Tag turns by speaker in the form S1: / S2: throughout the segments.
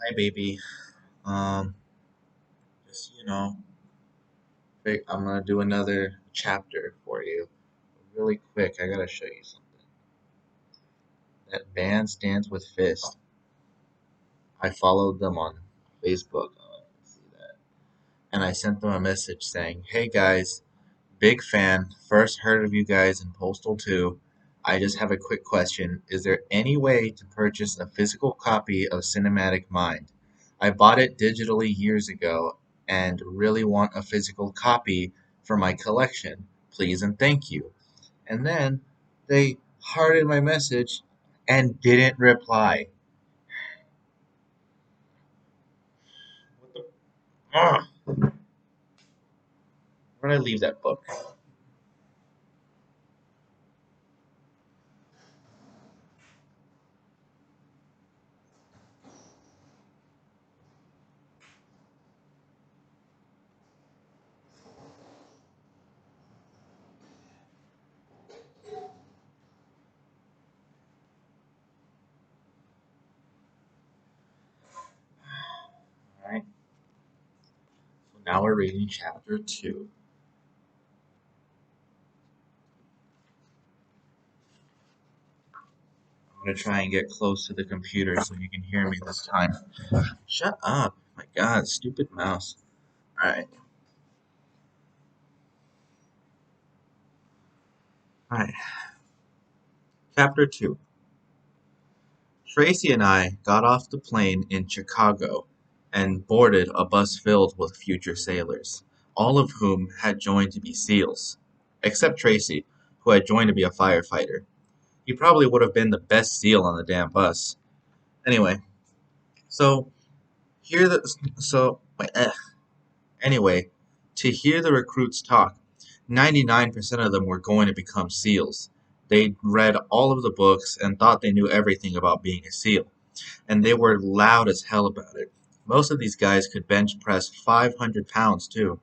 S1: Hi, baby. Um, just I'm gonna do another chapter for you, really quick. I gotta show you something. That band Stands with Fist. I followed them on Facebook. See that, and I sent them a message saying, "Hey guys, big fan. First heard of you guys in Postal 2. I just have a quick question. Is there any way to purchase a physical copy of Cinematic Mind? I bought it digitally years ago and really want a physical copy for my collection. Please and thank you." And then they hearted my message and didn't reply. What the? Ugh, where did I leave that book? Alright, so now we're reading chapter 2. I'm gonna try and get close to the computer so you can hear me this time. Shut up. My god, stupid mouse. Alright. Alright. Chapter 2. Tracy and I got off the plane in Chicago and boarded a bus filled with future sailors, all of whom had joined to be SEALs. Except Tracy, who had joined to be a firefighter. He probably would have been the best SEAL on the damn bus. Anyway, so here the so wait, anyway, to hear the recruits talk, 99% of them were going to become SEALs. They'd read all of the books and thought they knew everything about being a SEAL, and they were loud as hell about it. Most of these guys could bench press 500 pounds too.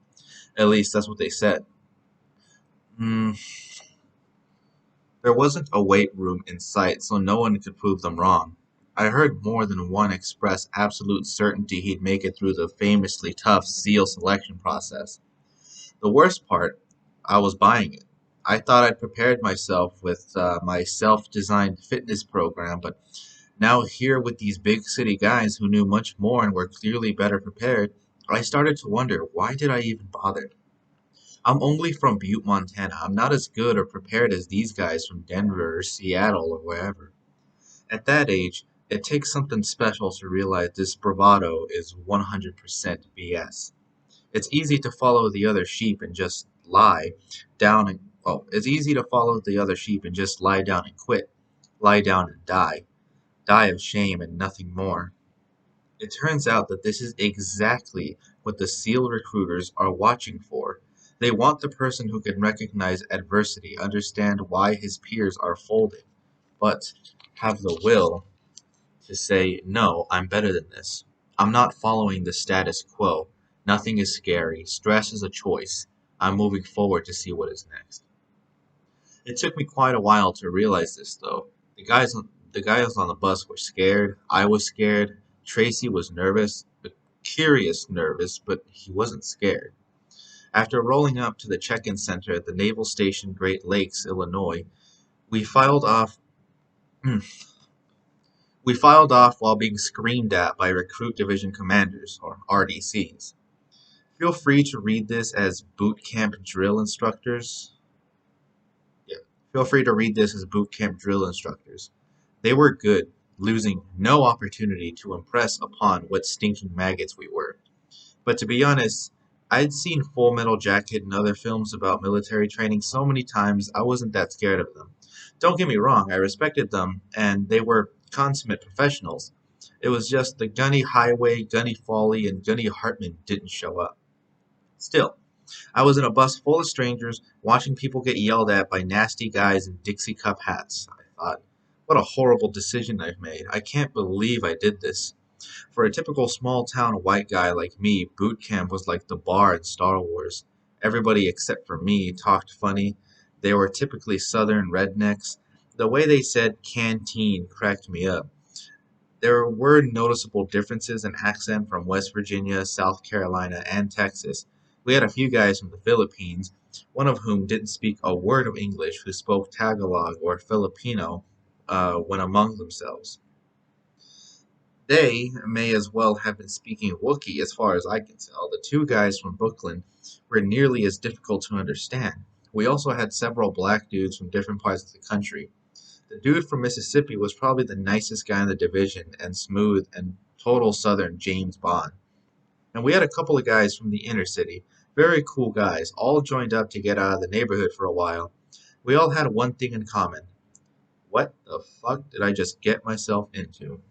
S1: At least that's what they said. Mm, there wasn't a weight room in sight, so no one could prove them wrong. I heard more than one express absolute certainty he'd make it through the famously tough SEAL selection process. The worst part, I was buying it. I thought I'd prepared myself with my self designed fitness program, but now here with these big city guys who knew much more and were clearly better prepared, I started to wonder, why did I even bother? I'm only from Butte, Montana. I'm not as good or prepared as these guys from Denver or Seattle or wherever. At that age, it takes something special to realize this bravado is 100% BS. It's easy to follow the other sheep and just lie down and it's easy to follow the other sheep and just lie down and quit. Lie down and die. Die of shame and nothing more. It turns out that this is exactly what the SEAL recruiters are watching for. They want the person who can recognize adversity, understand why his peers are folding, but have the will to say, no, I'm better than this. I'm not following the status quo. Nothing is scary. Stress is a choice. I'm moving forward to see what is next. It took me quite a while to realize this, though. The guys on the bus were scared. I was scared. Tracy was nervous, curious nervous, but he wasn't scared. After rolling up to the check-in center at the Naval Station Great Lakes, Illinois, we filed off we filed off while being screamed at by Recruit Division Commanders, or RDCs. Feel free to read this as boot camp drill instructors. Yeah, feel free to read this as boot camp drill instructors. They were good, losing no opportunity to impress upon what stinking maggots we were. But to be honest, I'd seen Full Metal Jacket and other films about military training so many times I wasn't that scared of them. Don't get me wrong, I respected them, and they were consummate professionals. It was just the Gunny Highway, Gunny Foley, and Gunny Hartman didn't show up. Still, I was in a bus full of strangers, watching people get yelled at by nasty guys in Dixie Cup hats. I thought, what a horrible decision I've made. I can't believe I did this. For a typical small town white guy like me, boot camp was like the bar in Star Wars. Everybody except for me talked funny. They were typically southern rednecks. The way they said canteen cracked me up. There were noticeable differences in accent from West Virginia, South Carolina, and Texas. We had a few guys from the Philippines, one of whom didn't speak a word of English, who spoke Tagalog or Filipino when among themselves. They may as well have been speaking Wookiee as far as I can tell. The two guys from Brooklyn were nearly as difficult to understand. We also had several black dudes from different parts of the country. The dude from Mississippi was probably the nicest guy in the division and smooth and total Southern James Bond. And we had a couple of guys from the inner city, very cool guys, all joined up to get out of the neighborhood for a while. We all had one thing in common. What the fuck did I just get myself into?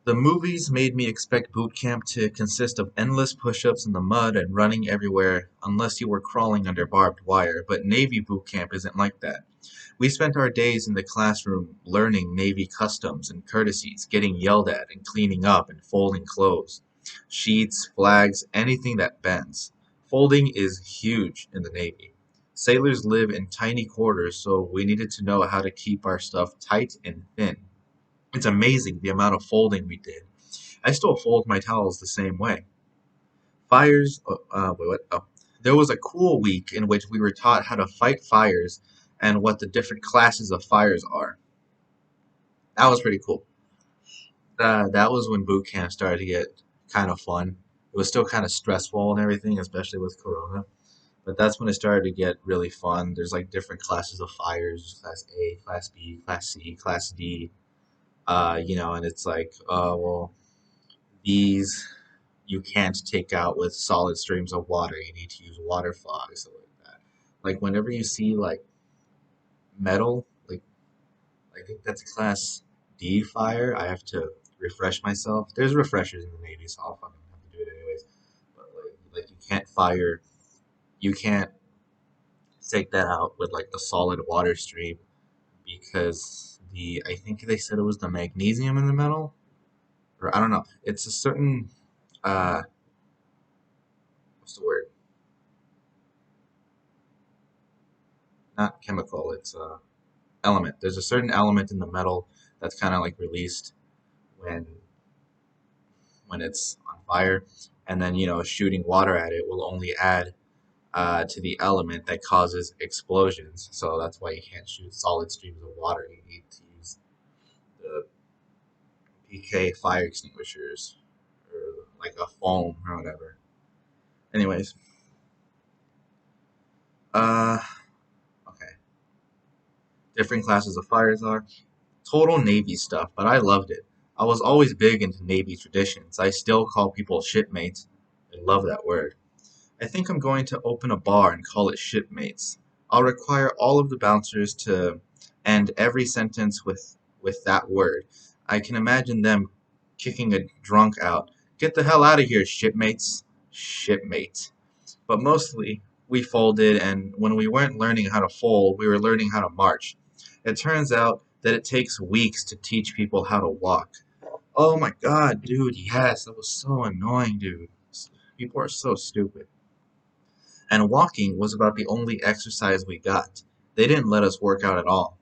S1: The movies made me expect boot camp to consist of endless push-ups in the mud and running everywhere unless you were crawling under barbed wire, but Navy boot camp isn't like that. We spent our days in the classroom learning Navy customs and courtesies, getting yelled at and cleaning up and folding clothes. Sheets, flags, anything that bends. Folding is huge in the Navy. Sailors live in tiny quarters, so we needed to know how to keep our stuff tight and thin. It's amazing the amount of folding we did. I still fold my towels the same way. Fires. Wait, what? Oh. There was a cool week in which we were taught how to fight fires and what the different classes of fires are. That was pretty cool. That was when boot camp started to get kind of fun. It was still kind of stressful and everything, especially with Corona. But that's when it started to get really fun. There's like different classes of fires: Class A, Class B, Class C, Class D. And it's like, well, these you can't take out with solid streams of water. You need to use water fog, stuff like that. Like whenever you see like metal, like I think that's class D fire. I have to refresh myself. There's refreshers in the Navy, so I'll fucking have to do it anyways. But like you can't fire, you can't take that out with like the solid water stream because I think they said it was the magnesium in the metal, or I don't know. It's a certain uh what's the word? Not chemical. It's element. There's a certain element in the metal that's kind of like released when it's on fire, and then shooting water at it will only add to the element that causes explosions. So that's why you can't shoot solid streams of water. You need to use the PK fire extinguishers or like a foam or whatever. Anyways, uh, okay. Different classes of fires are total Navy stuff, but I loved it. I was always big into Navy traditions. I still call people shipmates. I love that word. I think I'm going to open a bar and call it shipmates. I'll require all of the bouncers to end every sentence with that word. I can imagine them kicking a drunk out. Get the hell out of here, shipmates. Shipmate. But mostly, we folded, and when we weren't learning how to fold, we were learning how to march. It turns out that it takes weeks to teach people how to walk. Oh my god, dude, yes, that was so annoying, dude. People are so stupid. And walking was about the only exercise we got. They didn't let us work out at all.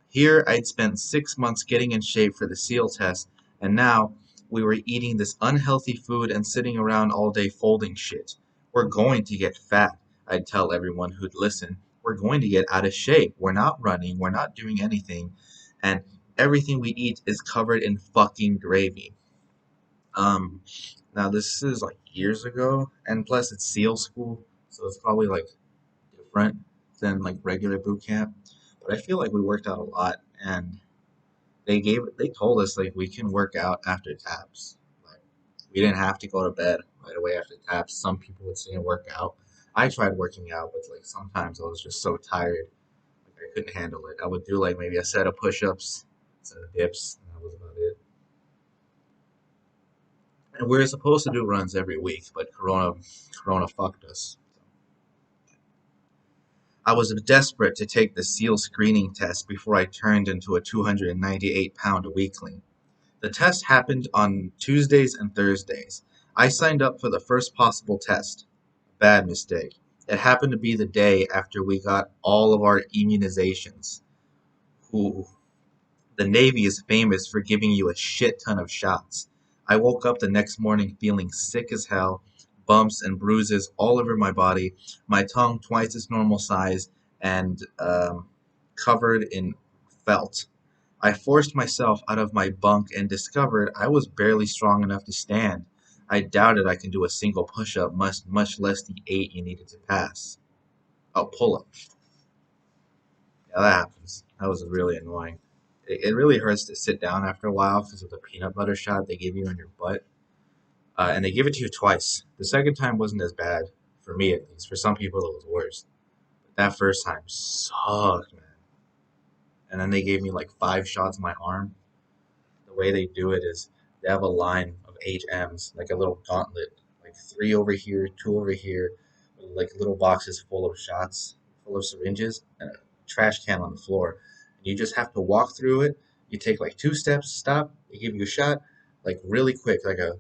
S1: Here, I'd spent 6 months getting in shape for the SEAL test, and now we were eating this unhealthy food and sitting around all day folding shit. We're going to get fat, I'd tell everyone who'd listen. We're going to get out of shape. We're not running, we're not doing anything, and everything we eat is covered in fucking gravy. Um, Now this is like years ago, and plus it's SEAL school, so it's probably like different than like regular boot camp. But I feel like we worked out a lot, and they told us like we can work out after taps. Like we didn't have to go to bed right away after taps. Some people would stay and work out. I tried working out, but like sometimes I was just so tired, like I couldn't handle it. I would do like maybe a set of push-ups, set of dips, and that was about it. And we were supposed to do runs every week, but Corona fucked us. I was desperate to take the SEAL screening test before I turned into a 298-pound weakling. The test happened on Tuesdays and Thursdays. I signed up for the first possible test. Bad mistake. It happened to be the day after we got all of our immunizations. Ooh, the Navy is famous for giving you a shit ton of shots. I woke up the next morning feeling sick as hell, bumps and bruises all over my body, my tongue twice its normal size, and covered in felt. I forced myself out of my bunk and discovered I was barely strong enough to stand. I doubted I could do a single push up, much less the 8 you needed to pass. Oh, pull up. Yeah, that happens. That was really annoying. It really hurts to sit down after a while because of the peanut butter shot they give you in your butt. And they give it to you twice. The second time wasn't as bad, for me at least. For some people, it was worse. But that first time sucked, man. And then they gave me like 5 shots in my arm. The way they do it is they have a line of HMs, like a little gauntlet, like 3 over here, 2 over here, with like little boxes full of shots, full of syringes, and a trash can on the floor. And you just have to walk through it. You take like 2 steps, stop, they give you a shot, like really quick, like a,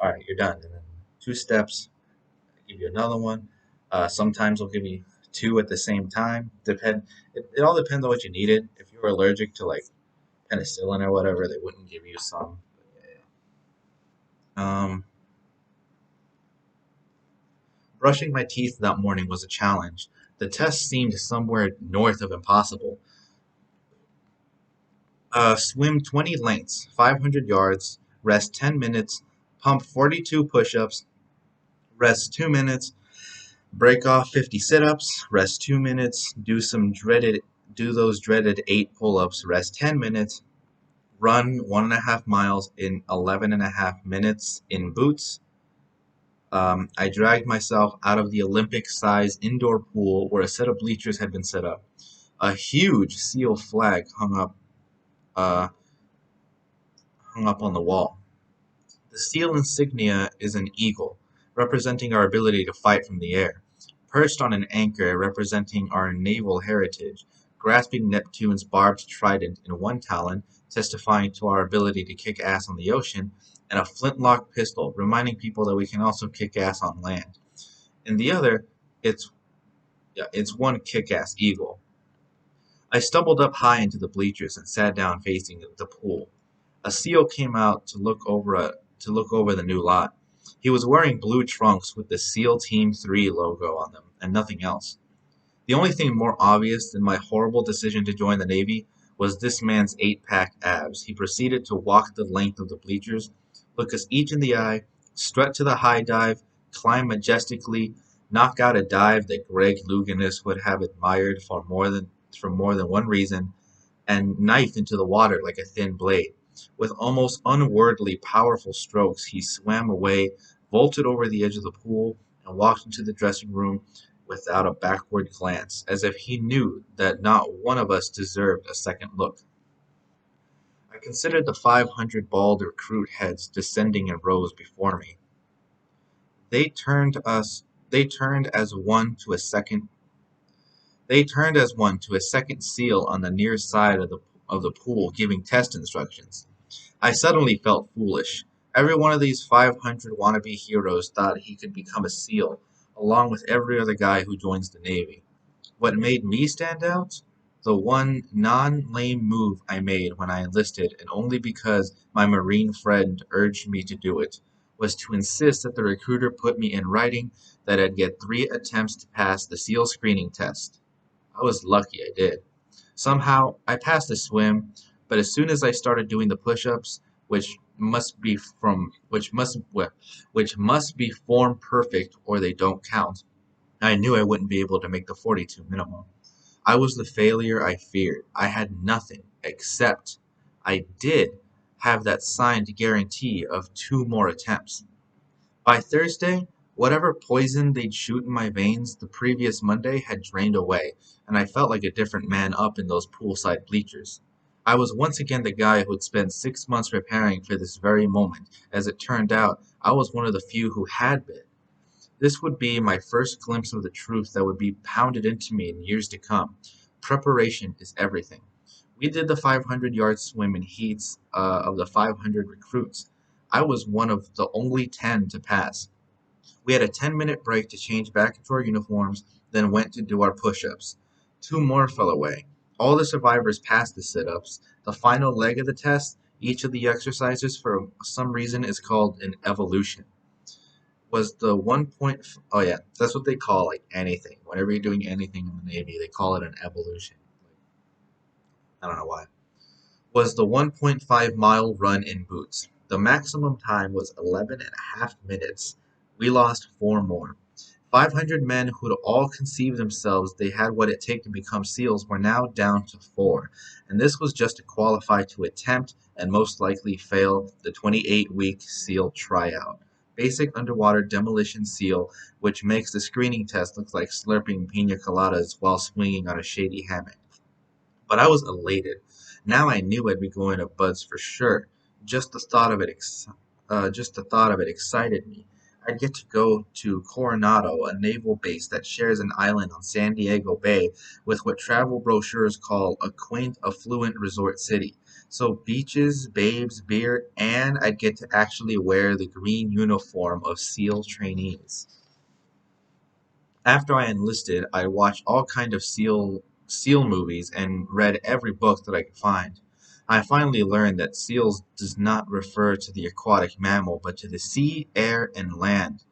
S1: all right, you're done. And then 2 steps, give you another one. Sometimes they'll give you two at the same time. It all depends on what you needed. If you were allergic to like penicillin or whatever, they wouldn't give you some. Um, Brushing my teeth that morning was a challenge. The test seemed somewhere north of impossible. Swim 20 lengths, 500 yards, rest 10 minutes, pump 42 push ups, rest 2 minutes, break off 50 sit ups, rest 2 minutes, do those dreaded 8 pull ups, rest 10 minutes, run 1.5 miles in 11.5 minutes in boots. I dragged myself out of the Olympic-sized indoor pool where a set of bleachers had been set up. A huge seal flag uh, hung up on the wall. The seal insignia is an eagle, representing our ability to fight from the air, perched on an anchor representing our naval heritage, grasping Neptune's barbed trident in one talon, testifying to our ability to kick ass on the ocean, and a flintlock pistol, reminding people that we can also kick ass on land. In the other, it's it's one kick-ass eagle. I stumbled up high into the bleachers and sat down facing the pool. A seal came out to look over the new lot. He was wearing blue trunks with the SEAL Team 3 logo on them and nothing else. The only thing more obvious than my horrible decision to join the Navy was this man's 8-pack abs. He proceeded to walk the length of the bleachers, look us each in the eye, strut to the high dive, climb majestically, knock out a dive that Greg Louganis would have admired for more than one reason, and knife into the water like a thin blade. With almost unwordly powerful strokes, he swam away, vaulted over the edge of the pool, and walked into the dressing room without a backward glance, as if he knew that not one of us deserved a second look. I considered the 500 bald recruit heads descending in rows before me. They turned us they turned as one to a second they turned as one to a second seal on the near side of the pool giving test instructions. I suddenly felt foolish. Every one of these 500 wannabe heroes thought he could become a SEAL, along with every other guy who joins the Navy. What made me stand out? The one non-lame move I made when I enlisted, and only because my Marine friend urged me to do it, was to insist that the recruiter put me in writing that I'd get 3 attempts to pass the SEAL screening test. I was lucky I did. Somehow, I passed the swim, but as soon as I started doing the push-ups, which must be form perfect or they don't count, I knew I wouldn't be able to make the 42 minimum. I was the failure I feared. I had nothing except I did have that signed guarantee of 2 more attempts. By Thursday, whatever poison they'd shoot in my veins the previous Monday had drained away, and I felt like a different man up in those poolside bleachers. I was once again the guy who'd spent 6 months preparing for this very moment. As it turned out, I was one of the few who had been. This would be my first glimpse of the truth that would be pounded into me in years to come. Preparation is everything. We did the 500-yard swim in heats of the 500 recruits. I was one of the only 10 to pass. We had a 10-minute break to change back into our uniforms, then went to do our push-ups. 2 more fell away. All the survivors passed the sit-ups. The final leg of the test, each of the exercises for some reason is called an evolution. Was the oh yeah, that's what they call like anything. Whenever you're doing anything in the Navy, they call it an evolution. I don't know why. Was the 1.5-mile run in boots. The maximum time was 11 and a half minutes. We lost four more. 500 men who'd all conceived themselves they had what it take to become SEALs were now down to four, and this was just to qualify to attempt and most likely fail the 28-week SEAL tryout. Basic underwater demolition SEAL, which makes the screening test look like slurping pina coladas while swinging on a shady hammock. But I was elated. Now I knew I'd be going to Bud's for sure. Just the thought of it, just the thought of it excited me. I'd get to go to Coronado, a naval base that shares an island on San Diego Bay with what travel brochures call a quaint, affluent resort city. So beaches, babes, beer, and I'd get to actually wear the green uniform of SEAL trainees. After I enlisted, I watched all kind of seal movies and read every book that I could find. I finally learned that seals does not refer to the aquatic mammal, but to the sea, air, and land.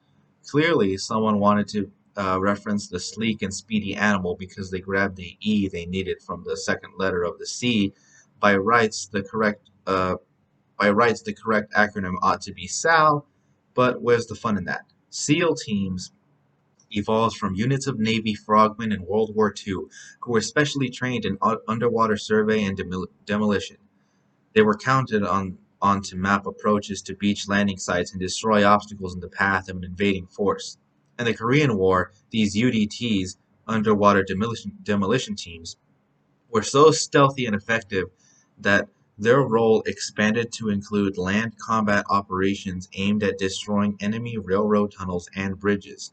S1: Clearly, someone wanted to reference the sleek and speedy animal because they grabbed the E they needed from the second letter of the C. By rights, the correct acronym ought to be SAL, but where's the fun in that? SEAL teams evolved from units of Navy frogmen in World War II who were specially trained in underwater survey and demolition. They were counted on to map approaches to beach landing sites and destroy obstacles in the path of an invading force. In the Korean War, these UDTs, underwater demolition teams, were so stealthy and effective that their role expanded to include land combat operations aimed at destroying enemy railroad tunnels and bridges.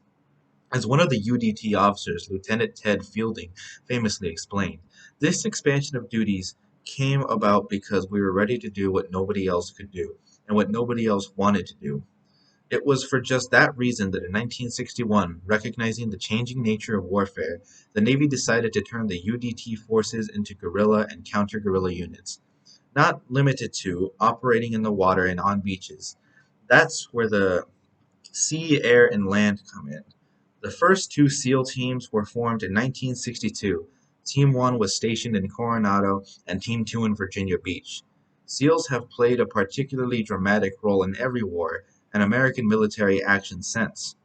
S1: As one of the UDT officers, Lieutenant Ted Fielding, famously explained, this expansion of duties came about because we were ready to do what nobody else could do, and what nobody else wanted to do. It was for just that reason that in 1961, recognizing the changing nature of warfare, the Navy decided to turn the UDT forces into guerrilla and counter-guerrilla units, not limited to operating in the water and on beaches. That's where the sea, air, and land come in. The first two SEAL teams were formed in 1962. Team 1 was stationed in Coronado and Team 2 in Virginia Beach. SEALs have played a particularly dramatic role in every war and American military action since.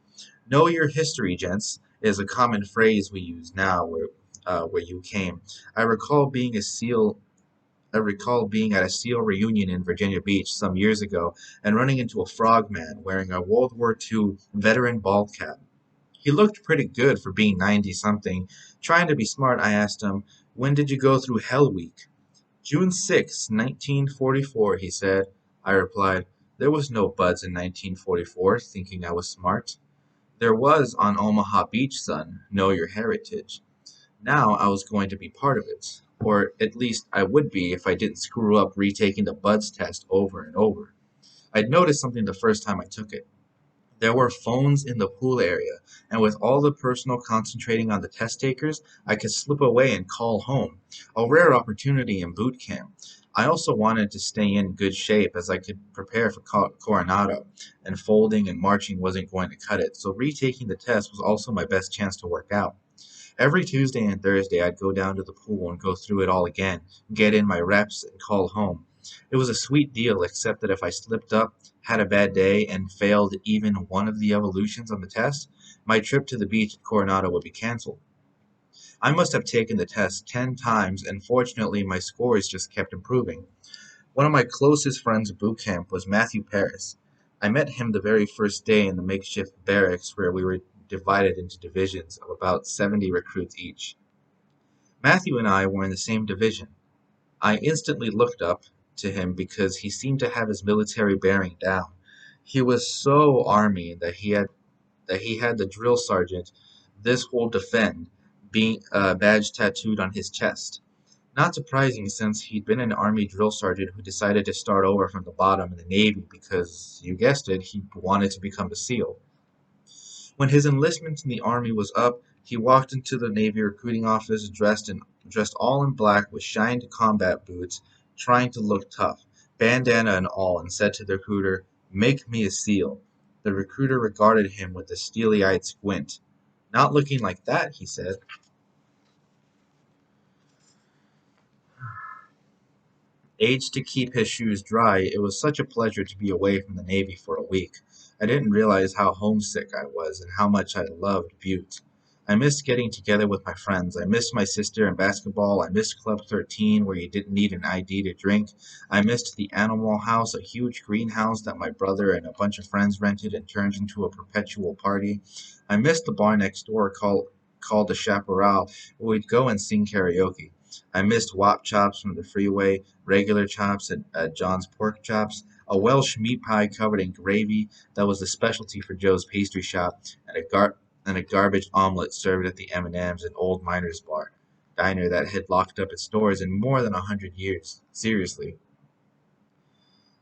S1: Know your history, gents, is a common phrase we use now where you came. I recall being a SEAL I recall being at a SEAL reunion in Virginia Beach some years ago and running into a frogman wearing a World War II veteran bald cap. He looked pretty good for being 90 something. Trying to be smart, I asked him, "When did you go through Hell Week?" "June 6, 1944, he said. I replied, "There was no buds in 1944, thinking I was smart." "There was on Omaha Beach, son. Know your heritage." Now I was going to be part of it. Or at least I would be if I didn't screw up retaking the buds test over and over. I'd noticed something the first time I took it. There were phones in the pool area, and with all the personnel concentrating on the test takers, I could slip away and call home. A rare opportunity in boot camp. I also wanted to stay in good shape as I could prepare for Coronado, and folding and marching wasn't going to cut it, so retaking the test was also my best chance to work out. Every Tuesday and Thursday I'd go down to the pool and go through it all again, get in my reps, and call home. It was a sweet deal, except that if I slipped up, had a bad day, and failed even one of the evolutions on the test, my trip to the beach at Coronado would be canceled. I must have taken the test 10 times, and fortunately my scores just kept improving. One of my closest friends at boot camp was Matthew Paris. I met him the very first day in the makeshift barracks where we were divided into divisions of about 70 recruits each. Matthew and I were in the same division. I instantly looked up to him because he seemed to have his military bearing down. He was so army that he had the drill sergeant, "This will defend," being badge tattooed on his chest. Not surprising since he'd been an army drill sergeant who decided to start over from the bottom in the Navy because, you guessed it, he wanted to become a SEAL. When his enlistment in the Army was up, he walked into the Navy recruiting office dressed in dressed all in black with shined combat boots, trying to look tough, bandana and all, and said to the recruiter, "Make me a SEAL." The recruiter regarded him with a steely-eyed squint. "Not looking like that," he said. Aged to keep his shoes dry, it was such a pleasure to be away from the Navy for a week. I didn't realize how homesick I was and how much I loved Butte. I missed getting together with my friends. I missed my sister and basketball. I missed Club 13, where you didn't need an ID to drink. I missed the Animal House, a huge greenhouse that my brother and a bunch of friends rented and turned into a perpetual party. I missed the bar next door called the Chaparral, where we'd go and sing karaoke. I missed wop chops from the freeway, regular chops at John's Pork Chops, a Welsh meat pie covered in gravy that was the specialty for Joe's pastry shop, and a garbage omelet served at the M&M's and Old Miners Bar, diner that had locked up its doors in more than 100 years. Seriously.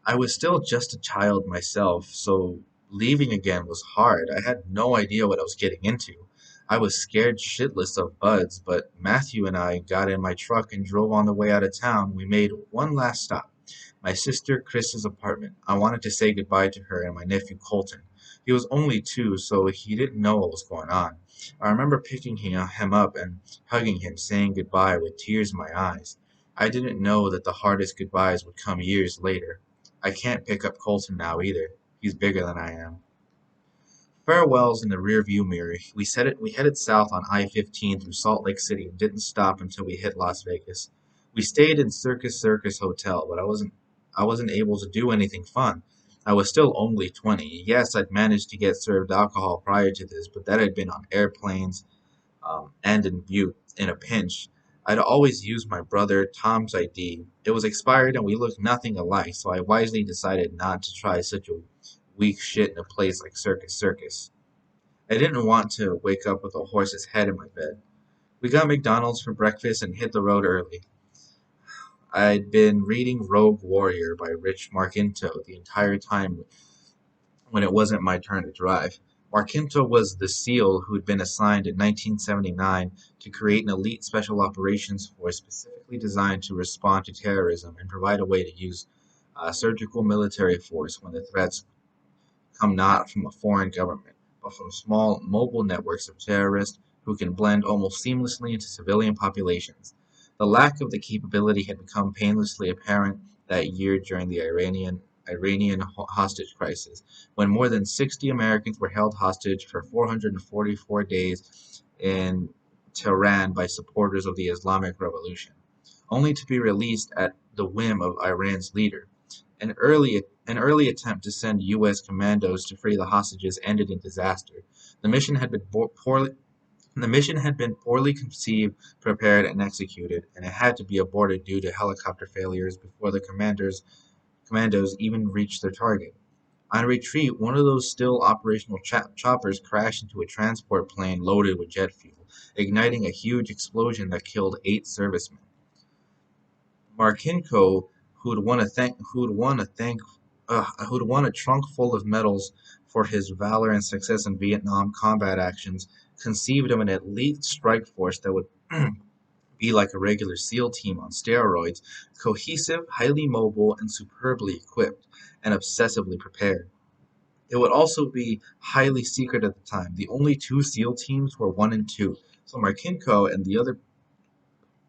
S1: I was still just a child myself, so leaving again was hard. I had no idea what I was getting into. I was scared shitless of buds, but Matthew and I got in my truck and drove on the way out of town. We made one last stop. My sister Chris's apartment. I wanted to say goodbye to her and my nephew Colton. He was only 2, so he didn't know what was going on. I remember picking him up and hugging him, saying goodbye with tears in my eyes. I didn't know that the hardest goodbyes would come years later. I can't pick up Colton now either. He's bigger than I am. Farewells in the rearview mirror. We headed south on I-15 through Salt Lake City and didn't stop until we hit Las Vegas. We stayed in Circus Circus Hotel, but I wasn't able to do anything fun. I was still only 20. Yes, I'd managed to get served alcohol prior to this, but that had been on airplanes, and in Butte in a pinch. I'd always used my brother Tom's ID. It was expired and we looked nothing alike, so I wisely decided not to try such a weak shit in a place like Circus Circus. I didn't want to wake up with a horse's head in my bed. We got McDonald's for breakfast and hit the road early. I'd been reading Rogue Warrior by Rich Marcinto the entire time when it wasn't my turn to drive. Marcinto was the SEAL who'd been assigned in 1979 to create an elite special operations force specifically designed to respond to terrorism and provide a way to use surgical military force when the threats come not from a foreign government, but from small mobile networks of terrorists who can blend almost seamlessly into civilian populations. The lack of the capability had become painlessly apparent that year during the Iranian hostage crisis, when more than 60 Americans were held hostage for 444 days in Tehran by supporters of the Islamic Revolution, only to be released at the whim of Iran's leader. An early attempt to send U.S. commandos to free the hostages ended in disaster. The mission had been poorly conceived, prepared, and executed, and it had to be aborted due to helicopter failures before the commandos even reached their target. On retreat, one of those still operational choppers crashed into a transport plane loaded with jet fuel, igniting a huge explosion that killed 8 servicemen. Marcinko, who'd won a trunk full of medals for his valor and success in Vietnam combat actions, conceived of an elite strike force that would be like a regular SEAL team on steroids, cohesive, highly mobile, and superbly equipped, and obsessively prepared. It would also be highly secret at the time. The only 2 SEAL teams were 1 and 2, so Marcinko and the other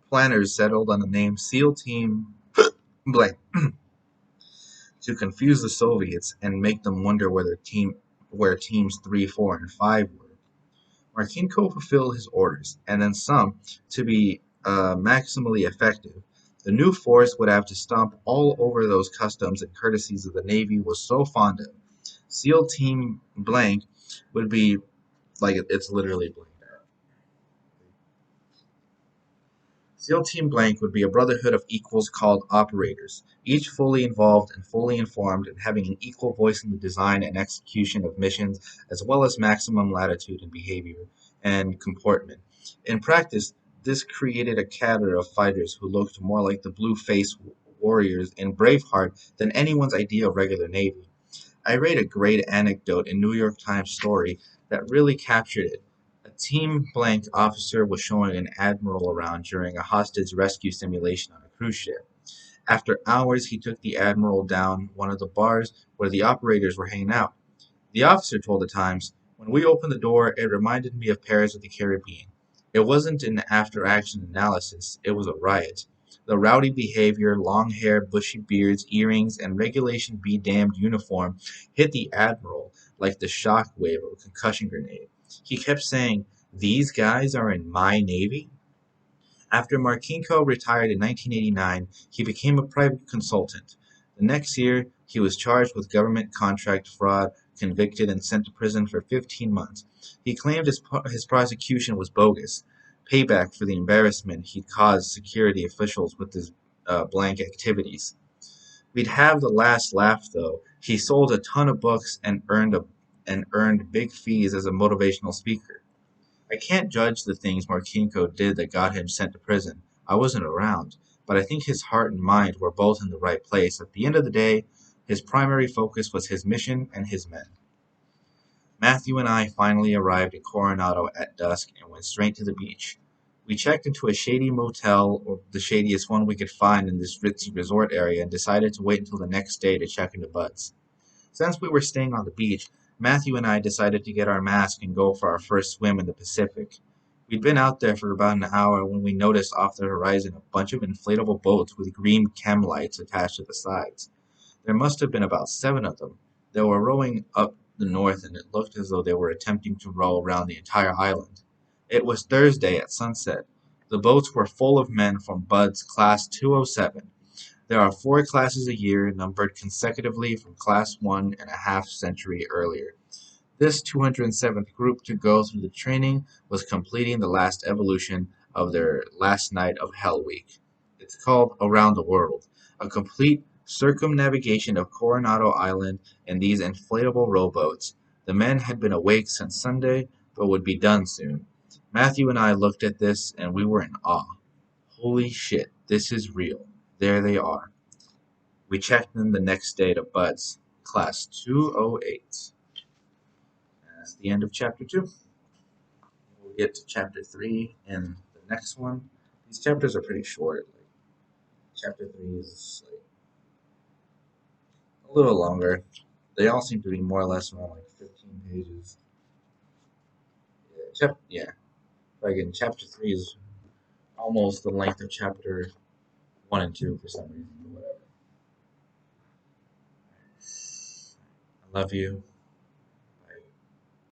S1: planners settled on the name SEAL Team Blank to confuse the Soviets and make them wonder where teams 3, 4, and 5 were. Marcinko fulfilled his orders, and then some, to be maximally effective. The new force would have to stomp all over those customs and courtesies that the Navy was so fond of. SEAL Team Blank would be like it's literally blank. SEAL Team Blank would be a brotherhood of equals called operators, each fully involved and fully informed and having an equal voice in the design and execution of missions, as well as maximum latitude in behavior and comportment. In practice, this created a cadre of fighters who looked more like the blue-faced warriors in Braveheart than anyone's idea of regular Navy. I read a great anecdote in New York Times story that really captured it. Team Blank officer was showing an admiral around during a hostage rescue simulation on a cruise ship. After hours, he took the admiral down one of the bars where the operators were hanging out. The officer told the Times, "When we opened the door, it reminded me of Pirates of the Caribbean. It wasn't an after-action analysis, it was a riot. The rowdy behavior, long hair, bushy beards, earrings, and Regulation Be Damned uniform hit the Admiral like the shock wave of a concussion grenade. He kept saying, 'These guys are in my Navy?' After Marcinko retired in 1989, he became a private consultant. The next year, he was charged with government contract fraud, convicted, and sent to prison for 15 months. He claimed his prosecution was bogus, payback for the embarrassment he'd caused security officials with his blank activities. We'd have the last laugh, though. He sold a ton of books and earned big fees as a motivational speaker. I can't judge the things Marcinko did that got him sent to prison. I wasn't around, but I think his heart and mind were both in the right place. At the end of the day, his primary focus was his mission and his men. Matthew and I finally arrived in Coronado at dusk and went straight to the beach. We checked into a shady motel, or the shadiest one we could find in this ritzy resort area, and decided to wait until the next day to check into Bud's. Since we were staying on the beach, Matthew and I decided to get our masks and go for our first swim in the Pacific. We'd been out there for about an hour when we noticed off the horizon a bunch of inflatable boats with green chem lights attached to the sides. There must have been about 7 of them. They were rowing up the north, and it looked as though they were attempting to row around the entire island. It was Thursday at sunset. The boats were full of men from Bud's Class 207. There are 4 classes a year, numbered consecutively from Class 1 and a half century earlier. This 207th group to go through the training was completing the last evolution of their last night of Hell Week. It's called Around the World, a complete circumnavigation of Coronado Island in these inflatable rowboats. The men had been awake since Sunday, but would be done soon. Matthew and I looked at this, and we were in awe. Holy shit, this is real. There they are. We checked in the next day to Bud's, Class 208. And that's the end of Chapter 2. We'll get to Chapter 3 in the next one. These chapters are pretty short. Like, Chapter 3 is like a little longer. They all seem to be more or less around like 15 pages. Yeah. But again, Chapter 3 is almost the length of Chapter 1 and 2 for some reason. Whatever. I love you.